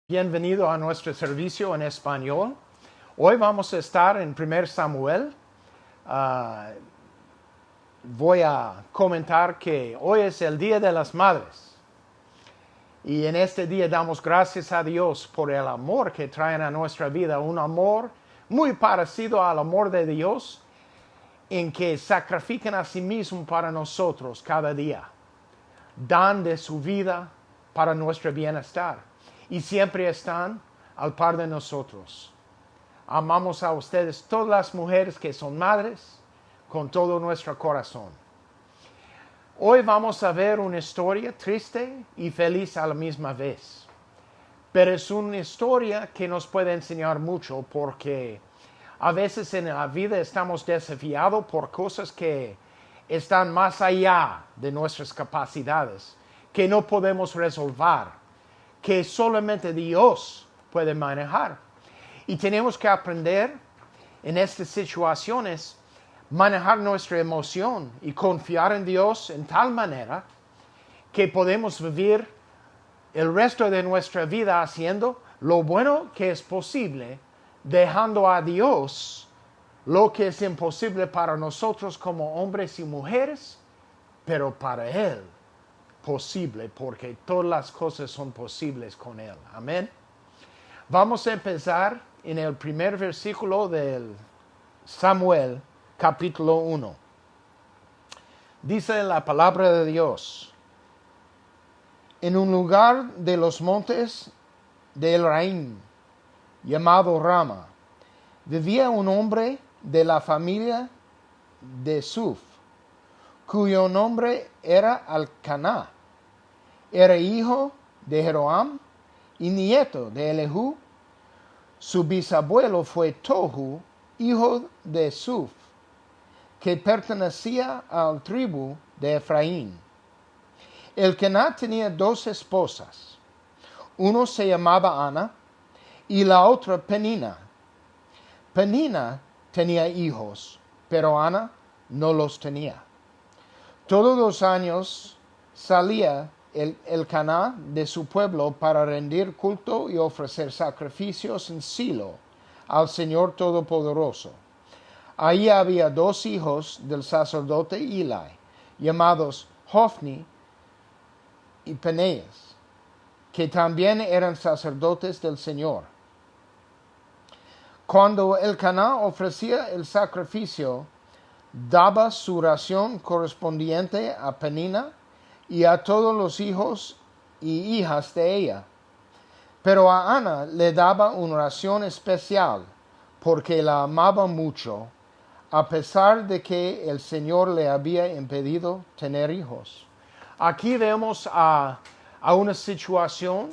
Bienvenido a nuestro servicio en español. Hoy vamos a estar en 1 Samuel. Voy a comentar que hoy es el Día de las Madres. Y en este día damos gracias a Dios por el amor que traen a nuestra vida. Un amor muy parecido al amor de Dios, en que sacrifican a sí mismos para nosotros cada día. Dan de su vida para nuestro bienestar. Y siempre están al par de nosotros. Amamos a ustedes, todas las mujeres que son madres, con todo nuestro corazón. Hoy vamos a ver una historia triste y feliz a la misma vez. Pero es una historia que nos puede enseñar mucho porque a veces en la vida estamos desafiados por cosas que están más allá de nuestras capacidades, que no podemos resolver, que solamente Dios puede manejar. Y tenemos que aprender en estas situaciones manejar nuestra emoción y confiar en Dios en tal manera que podemos vivir el resto de nuestra vida haciendo lo bueno que es posible, dejando a Dios lo que es imposible para nosotros como hombres y mujeres, pero para Él posible, porque todas las cosas son posibles con Él. Amén. Vamos a empezar en el primer versículo del Samuel, capítulo 1. Dice la palabra de Dios: en un lugar de los montes de Efraín, llamado Rama, vivía un hombre de la familia de Suf, cuyo nombre era Elcaná. Era hijo de Jeroam y nieto de Elihu. Su bisabuelo fue Tohu, hijo de Suf, que pertenecía a la tribu de Efraín. Elcaná tenía 2 esposas. Uno se llamaba Ana y la otra Penina. Penina tenía hijos, pero Ana no los tenía. Todos los años salía Elcaná de su pueblo para rendir culto y ofrecer sacrificios en Silo al Señor Todopoderoso. Allí había 2 hijos del sacerdote Eli, llamados Hofni y Peneas, que también eran sacerdotes del Señor. Cuando Elcaná ofrecía el sacrificio, daba su ración correspondiente a Penina y a todos los hijos y hijas de ella. Pero a Ana le daba una ración especial, porque la amaba mucho, a pesar de que el Señor le había impedido tener hijos. Aquí vemos a una situación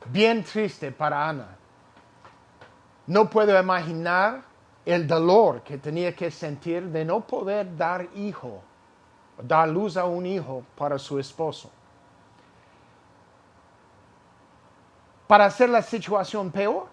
bien triste para Ana. No puedo imaginar el dolor que tenía que sentir de no poder dar luz a un hijo para su esposo. Para hacer la situación peor,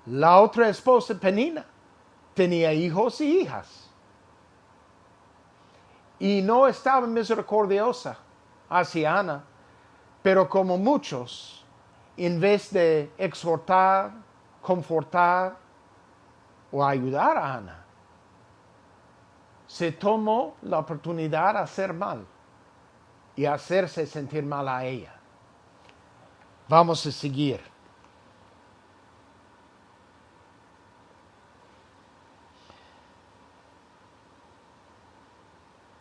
la otra esposa, Penina, tenía hijos y hijas. Y no estaba misericordiosa hacia Ana, pero como muchos, en vez de exhortar, confortar o ayudar a Ana, se tomó la oportunidad de hacer mal y hacerse sentir mal a ella. Vamos a seguir.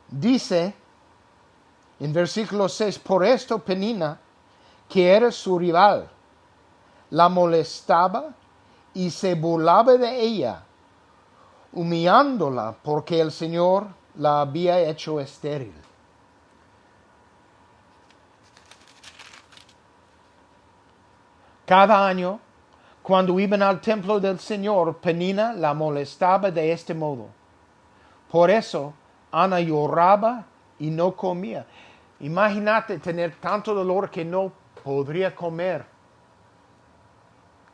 Dice en versículo 6, por esto Penina, que era su rival, la molestaba y se burlaba de ella, humillándola porque el Señor la había hecho estéril. Cada año, cuando iban al templo del Señor, Penina la molestaba de este modo. Por eso, Ana lloraba y no comía. Imagínate tener tanto dolor que no podría comer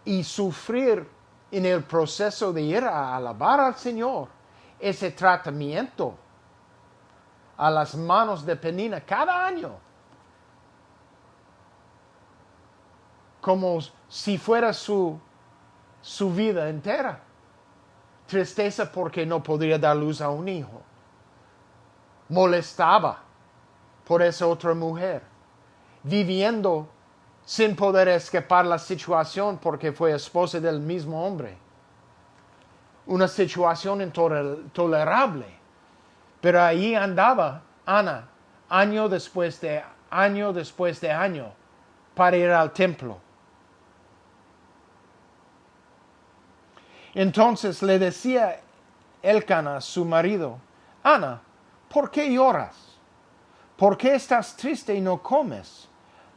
y sufrir en el proceso de ir a alabar al Señor ese tratamiento a las manos de Penina cada año. como si fuera su vida entera. Tristeza porque no podría dar luz a un hijo. Molestaba por esa otra mujer, viviendo sin poder escapar la situación porque fue esposa del mismo hombre. Una situación intolerable. Pero ahí andaba Ana, año después de año, para ir al templo. Entonces le decía Elcana, su marido, Ana, ¿por qué lloras? ¿Por qué estás triste y no comes?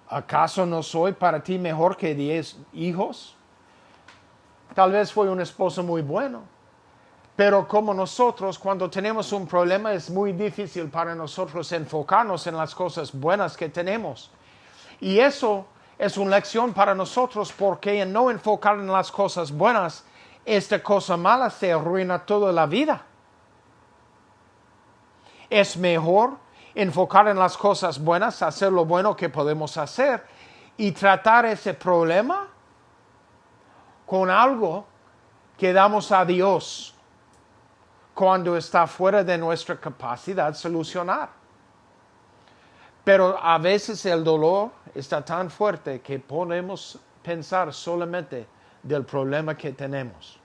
¿Acaso no soy para ti mejor que 10 hijos? Tal vez fue un esposo muy bueno, pero como nosotros, cuando tenemos un problema, es muy difícil para nosotros enfocarnos en las cosas buenas que tenemos. Y eso es una lección para nosotros, porque en no enfocar en las cosas buenas, esta cosa mala se arruina toda la vida. Es mejor enfocar en las cosas buenas, hacer lo bueno que podemos hacer y tratar ese problema con algo que damos a Dios cuando está fuera de nuestra capacidad de solucionar. Pero a veces el dolor está tan fuerte que podemos pensar solamente del problema que tenemos.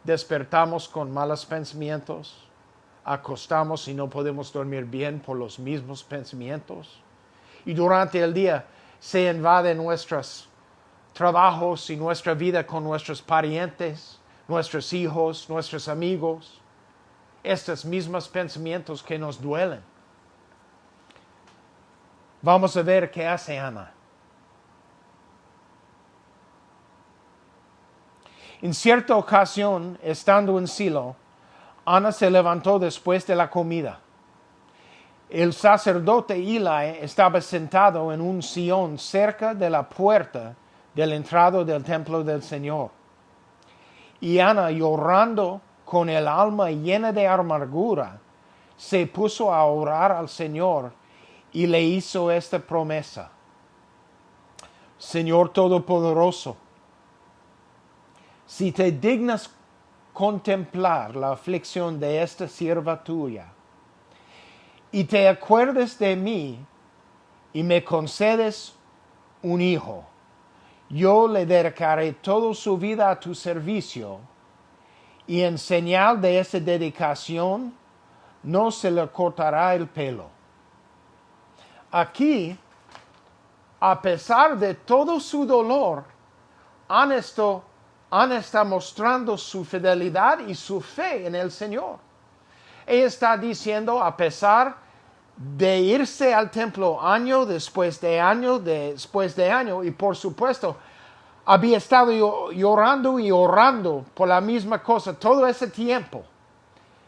Despertamos con malos pensamientos, acostamos y no podemos dormir bien por los mismos pensamientos. Y durante el día se invaden nuestros trabajos y nuestra vida con nuestros parientes, nuestros hijos, nuestros amigos. Estos mismos pensamientos que nos duelen. Vamos a ver qué hace Ana. En cierta ocasión, estando en Silo, Ana se levantó después de la comida. El sacerdote Eli estaba sentado en un sillón cerca de la puerta del entrado del templo del Señor. Y Ana, llorando con el alma llena de amargura, se puso a orar al Señor y le hizo esta promesa. Señor Todopoderoso, si te dignas contemplar la aflicción de esta sierva tuya, y te acuerdes de mí, y me concedes un hijo, yo le dedicaré toda su vida a tu servicio, y en señal de esa dedicación, no se le cortará el pelo. Aquí, a pesar de todo su dolor, Ana está mostrando su fidelidad y su fe en el Señor. Ella está diciendo, a pesar de irse al templo año después de año, y por supuesto, había estado llorando y orando por la misma cosa todo ese tiempo,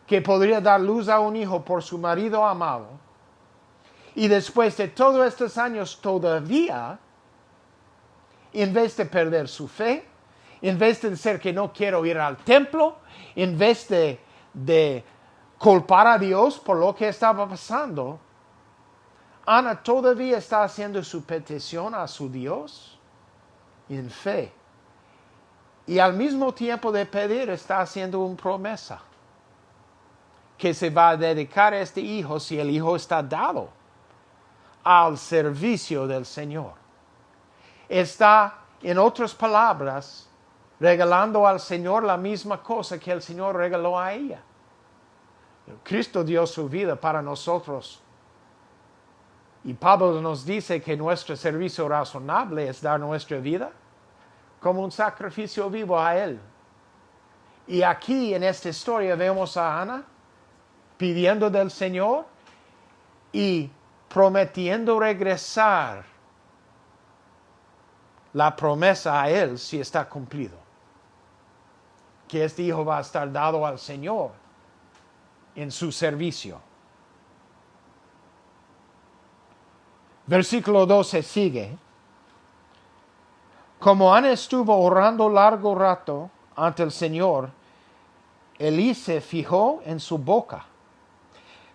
que podría dar luz a un hijo por su marido amado. Y después de todos estos años todavía, en vez de perder su fe, en vez de decir que no quiero ir al templo, en vez de culpar a Dios por lo que estaba pasando, Ana todavía está haciendo su petición a su Dios en fe. Y al mismo tiempo de pedir, está haciendo una promesa que se va a dedicar a este hijo si el hijo está dado al servicio del Señor. Está, en otras palabras, regalando al Señor la misma cosa que el Señor regaló a ella. Cristo dio su vida para nosotros. Y Pablo nos dice que nuestro servicio razonable es dar nuestra vida como un sacrificio vivo a Él. Y aquí en esta historia vemos a Ana pidiendo del Señor y prometiendo regresar la promesa a Él si está cumplido. Que este hijo va a estar dado al Señor en su servicio. Versículo 12 sigue. Como Ana estuvo orando largo rato ante el Señor, Elí se fijó en su boca.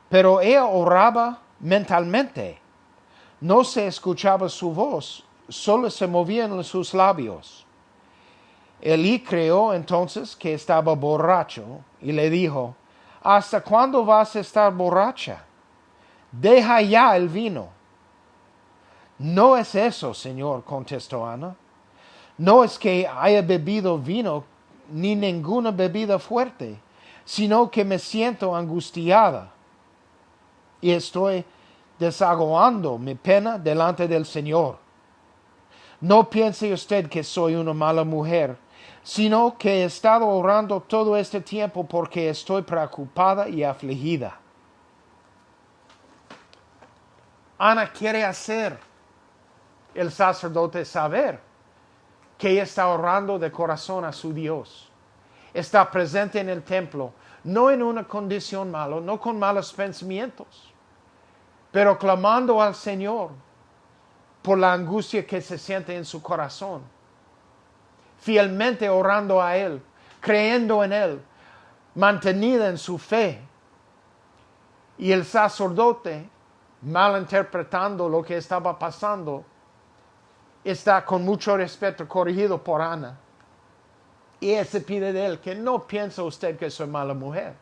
Pero ella oraba mentalmente. No se escuchaba su voz, solo se movían sus labios. Elí creyó entonces que estaba borracho y le dijo, ¿hasta cuándo vas a estar borracha? Deja ya el vino. No es eso, Señor, contestó Ana. No es que haya bebido vino ni ninguna bebida fuerte, sino que me siento angustiada y estoy desahogando mi pena delante del Señor. No piense usted que soy una mala mujer, sino que he estado orando todo este tiempo porque estoy preocupada y afligida. Ana quiere hacer el sacerdote saber que ella está orando de corazón a su Dios. Está presente en el templo, no en una condición mala, no con malos pensamientos, pero clamando al Señor por la angustia que se siente en su corazón. Fielmente orando a Él, creyendo en Él, mantenida en su fe. Y el sacerdote, malinterpretando lo que estaba pasando, está con mucho respeto corregido por Ana. Y él se pide de él que no piense usted que soy mala mujer.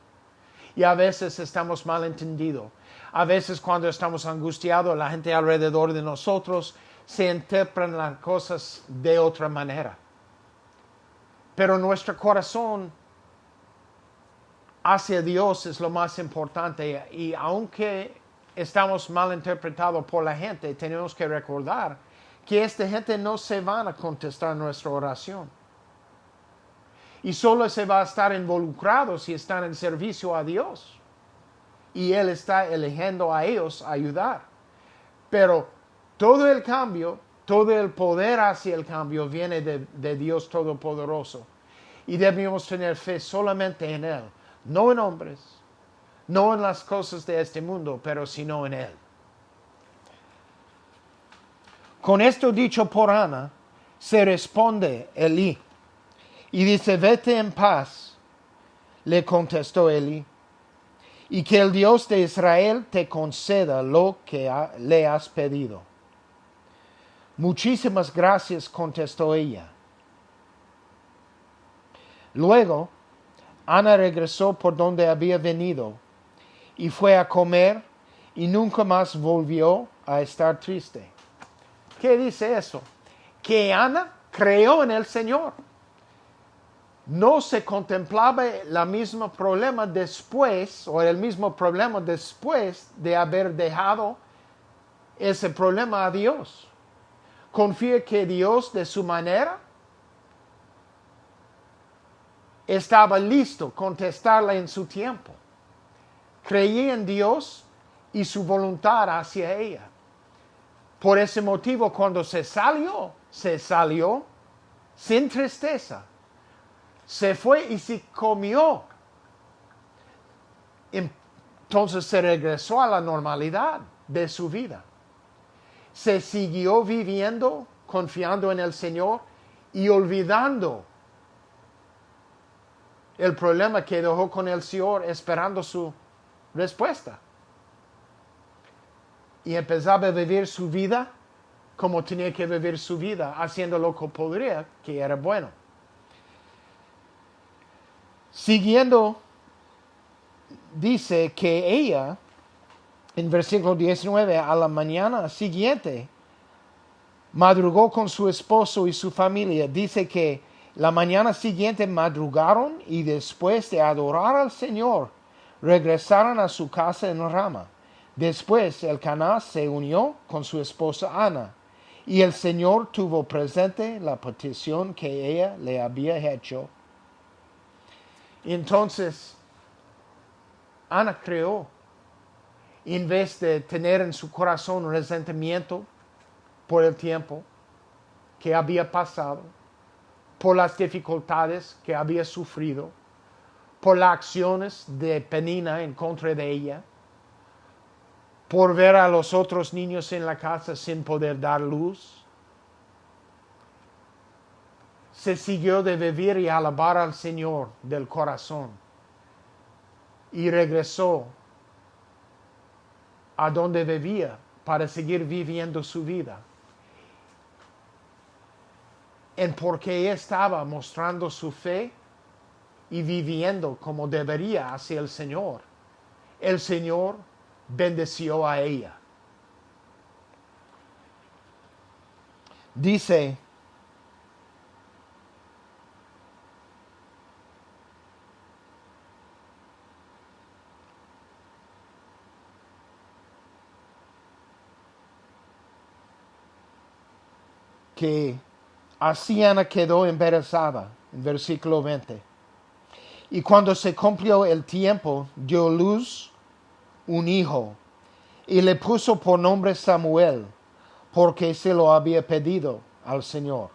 Y a veces estamos malentendidos. A veces cuando estamos angustiados, la gente alrededor de nosotros se interpretan las cosas de otra manera. Pero nuestro corazón hacia Dios es lo más importante. Y aunque estamos malinterpretados por la gente, tenemos que recordar que esta gente no se van a contestar nuestra oración. Y solo se va a estar involucrado si están en servicio a Dios. Y Él está eligiendo a ellos a ayudar. Pero todo el cambio, todo el poder hacia el cambio viene de Dios Todopoderoso. Y debemos tener fe solamente en Él. No en hombres, no en las cosas de este mundo, pero sino en Él. Con esto dicho por Ana, se responde Elí. Y dice, vete en paz, le contestó Elí, y que el Dios de Israel te conceda lo que le has pedido. Muchísimas gracias, contestó ella. Luego, Ana regresó por donde había venido, y fue a comer, y nunca más volvió a estar triste. ¿Qué dice eso? Que Ana creyó en el Señor. No se contemplaba el mismo problema después, o el mismo problema después de haber dejado ese problema a Dios. Confía que Dios, de su manera, estaba listo a contestarla en su tiempo. Creía en Dios y su voluntad hacia ella. Por ese motivo, cuando se salió sin tristeza. Se fue y se comió. Entonces se regresó a la normalidad de su vida. Se siguió viviendo, confiando en el Señor y olvidando el problema que dejó con el Señor, esperando su respuesta. Y empezaba a vivir su vida como tenía que vivir su vida, haciendo lo que podría, que era bueno. Siguiendo, dice que ella, en versículo 19, a la mañana siguiente, madrugó con su esposo y su familia. Dice que la mañana siguiente madrugaron y después de adorar al Señor, regresaron a su casa en Rama. Después Elcaná se unió con su esposa Ana, y el Señor tuvo presente la petición que ella le había hecho. Entonces, Ana creó, en vez de tener en su corazón resentimiento por el tiempo que había pasado, por las dificultades que había sufrido, por las acciones de Penina en contra de ella, por ver a los otros niños en la casa sin poder dar luz. Se siguió de vivir y alabar al Señor del corazón y regresó a donde vivía para seguir viviendo su vida. en por qué estaba mostrando su fe y viviendo como debería hacia el Señor bendeció a ella. Dice, que así Ana quedó embarazada, en versículo 20. Y cuando se cumplió el tiempo, dio luz un hijo, y le puso por nombre Samuel, porque se lo había pedido al Señor.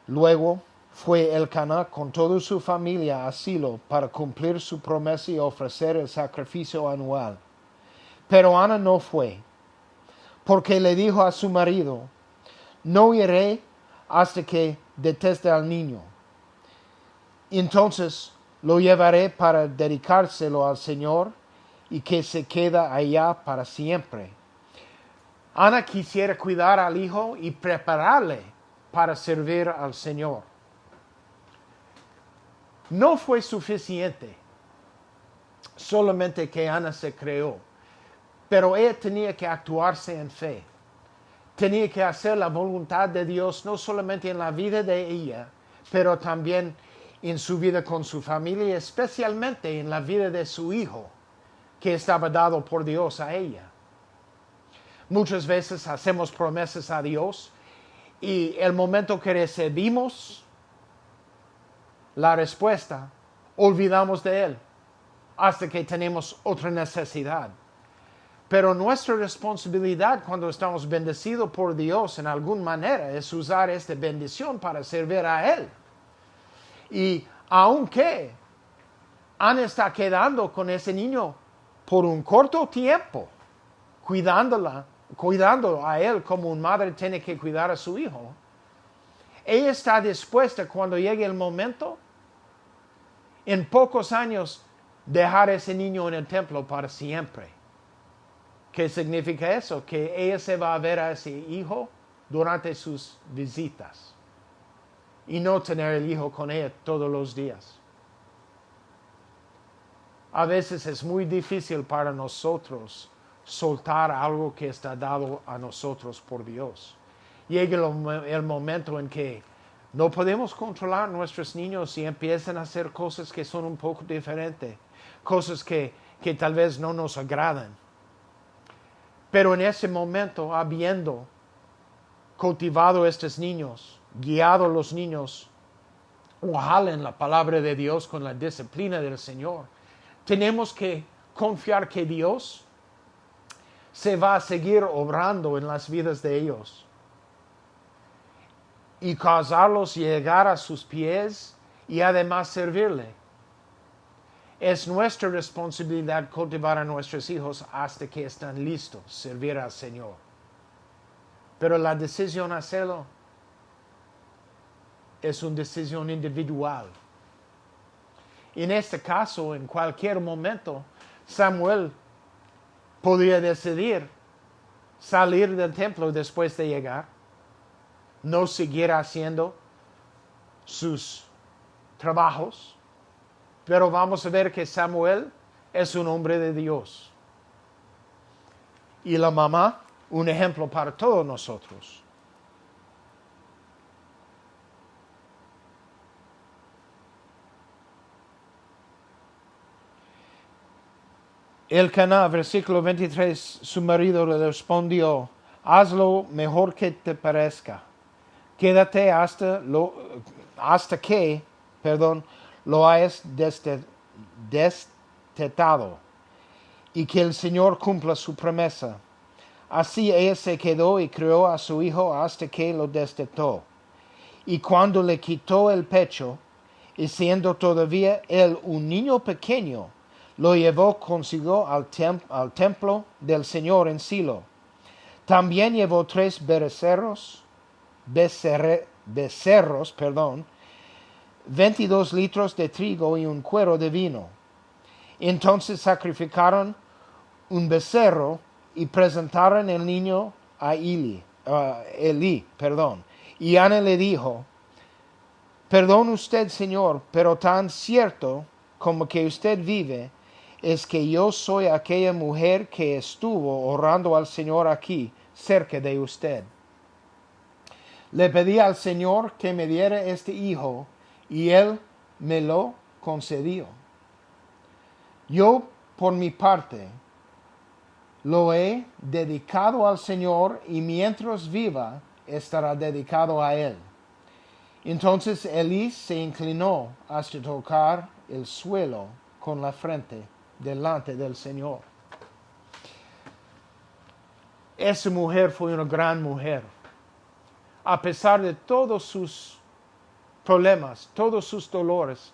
Luego fue Elcaná con toda su familia a Silo para cumplir su promesa y ofrecer el sacrificio anual. Pero Ana no fue, porque le dijo a su marido, no iré hasta que deteste al niño. Entonces lo llevaré para dedicárselo al Señor y que se queda allá para siempre. Ana quisiera cuidar al hijo y prepararle para servir al Señor. No fue suficiente solamente que Ana se creó, pero ella tenía que actuarse en fe. Tenía que hacer la voluntad de Dios no solamente en la vida de ella, pero también en su vida con su familia y especialmente en la vida de su hijo, que estaba dado por Dios a ella. Muchas veces hacemos promesas a Dios y el momento que recibimos la respuesta, olvidamos de Él hasta que tenemos otra necesidad. Pero nuestra responsabilidad cuando estamos bendecidos por Dios en alguna manera es usar esta bendición para servir a Él. Y aunque Ana está quedando con ese niño por un corto tiempo, cuidándolo a él como una madre tiene que cuidar a su hijo, ella está dispuesta cuando llegue el momento, en pocos años, dejar a ese niño en el templo para siempre. ¿Qué significa eso? Que ella se va a ver a ese hijo durante sus visitas y no tener el hijo con ella todos los días. A veces es muy difícil para nosotros soltar algo que está dado a nosotros por Dios. Llega el momento en que no podemos controlar a nuestros niños y empiezan a hacer cosas que son un poco diferentes, cosas que tal vez no nos agradan. Pero en ese momento, habiendo cultivado a estos niños, guiado a los niños, ojalá en la palabra de Dios con la disciplina del Señor, tenemos que confiar que Dios se va a seguir obrando en las vidas de ellos y causarlos llegar a sus pies y además servirle. Es nuestra responsabilidad cultivar a nuestros hijos hasta que están listos, servir al Señor. Pero la decisión hacerlo es una decisión individual. En este caso, en cualquier momento, Samuel podría decidir salir del templo después de llegar, no seguir haciendo sus trabajos, pero vamos a ver que Samuel es un hombre de Dios. Y la mamá, un ejemplo para todos nosotros. Elcaná, versículo 23, su marido le respondió, hazlo mejor que te parezca. Quédate hasta que lo hayas destetado y que el Señor cumpla su promesa. Así ella se quedó y crió a su hijo hasta que lo destetó. Y cuando le quitó el pecho, y siendo todavía él un niño pequeño, lo llevó consigo al templo del Señor en Silo. También llevó 3 becerros, 22 litros de trigo y un cuero de vino. Entonces sacrificaron un becerro y presentaron el niño a Elí, Y Ana le dijo, perdón usted, Señor, pero tan cierto como que usted vive, es que yo soy aquella mujer que estuvo orando al Señor aquí, cerca de usted. Le pedí al Señor que me diera este hijo, y Él me lo concedió. Yo, por mi parte, lo he dedicado al Señor, y mientras viva, estará dedicado a Él. Entonces Elí se inclinó hasta tocar el suelo con la frente delante del Señor. Esa mujer fue una gran mujer. A pesar de todos sus problemas, todos sus dolores,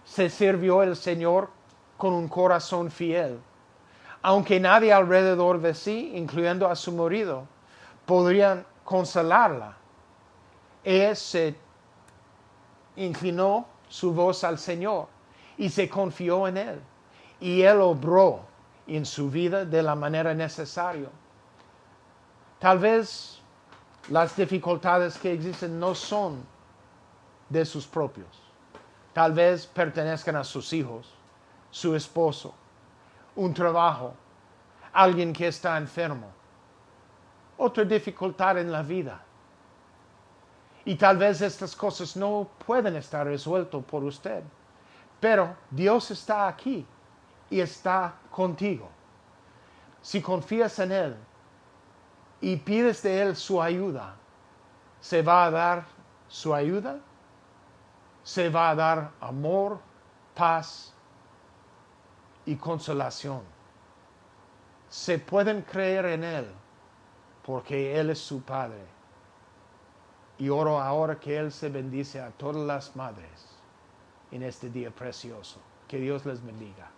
se sirvió el Señor con un corazón fiel. Aunque nadie alrededor de sí, incluyendo a su marido, podrían consolarla, ella se inclinó su voz al Señor y se confió en Él. Y Él obró en su vida de la manera necesaria. Tal vez las dificultades que existen no son de sus propios. Tal vez pertenezcan a sus hijos, su esposo, un trabajo, alguien que está enfermo, otra dificultad en la vida. Y tal vez estas cosas no pueden estar resueltas por usted. Pero Dios está aquí y está contigo. Si confías en Él y pides de Él su ayuda, se va a dar su ayuda, se va a dar amor, paz y consolación. Se pueden creer en Él porque Él es su Padre. Y oro ahora que Él se bendice a todas las madres en este día precioso. Que Dios les bendiga.